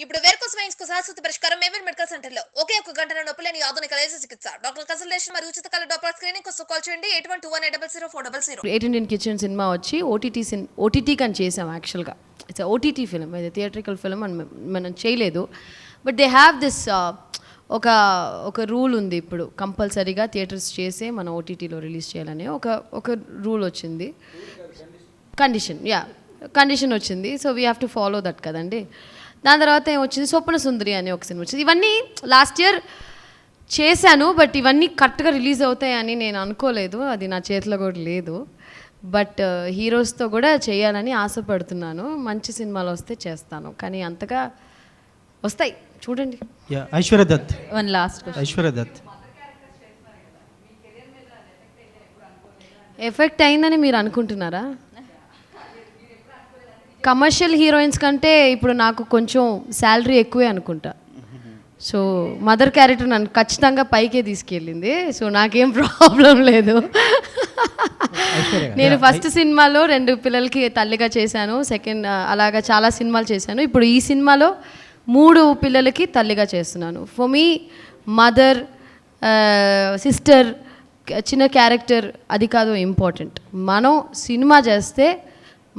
ఇప్పుడు varicose veins కు శాశ్వత పరిష్కారం మేవెల్ మెడికల్ సెంటర్ లో ఒకే ఒక గంటల నొప్పులేని ఆధునిక లేజర్ చికిత్స. డాక్టర్ కన్సల్టేషన్ మరియు ఉచిత కల డాక్టర్ స్క్రీనింగ్ కోసం కాల్ చేయండి 8121800400. 8 కిచెన్ సినిమా వచ్చి ఓటీటీ కని చేసాం యాక్చువల్గా. ఇట్స్ ఓటీటీ ఫిలిం, ఇది థియేట్రికల్ ఫిలిం అని మనం చేయలేదు. బట్ దే హ్యావ్ దిస్ ఒక రూల్ ఉంది ఇప్పుడు, కంపల్సరీగా థియేటర్స్ చేసే మనం ఓటీటీలో రిలీజ్ చేయాలని ఒక రూల్ వచ్చింది, కండిషన్ వచ్చింది. So we have to follow that కదండి. దాని తర్వాత ఏమొచ్చింది, స్వప్న సుందరి అనే ఒక సినిమా వచ్చింది. ఇవన్నీ లాస్ట్ ఇయర్ చేశాను, బట్ ఇవన్నీ కరెక్ట్గా రిలీజ్ అవుతాయని నేను అనుకోలేదు, అది నా చేతిలో కూడా లేదు. బట్ హీరోస్తో కూడా చేయాలని ఆశపడుతున్నాను. మంచి సినిమాలు వస్తే చేస్తాను, కానీ అంతగా వస్తాయి చూడండి. Aishwarya Dutt, one last Aishwarya Dutt effect అయిందని మీరు అనుకుంటున్నారా? కమర్షియల్ హీరోయిన్స్ కంటే ఇప్పుడు నాకు కొంచెం శాలరీ ఎక్కువే అనుకుంటా. సో మదర్ క్యారెక్టర్ నన్ను ఖచ్చితంగా పైకే తీసుకెళ్ళింది. సో నాకేం ప్రాబ్లం లేదు. నేను ఫస్ట్ సినిమాలో 2 పిల్లలకి తల్లిగా చేశాను, సెకండ్ అలాగా చాలా సినిమాలు చేశాను. ఇప్పుడు ఈ సినిమాలో 3 పిల్లలకి తల్లిగా చేస్తున్నాను. ఫర్ మీ మదర్, సిస్టర్, చిన్న క్యారెక్టర్ అది కాదు ఇంపార్టెంట్. మనం సినిమా చేస్తే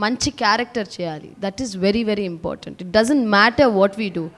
మంచి క్యారెక్టర్ చేయాలి. That is very very important. It doesn't matter what we do.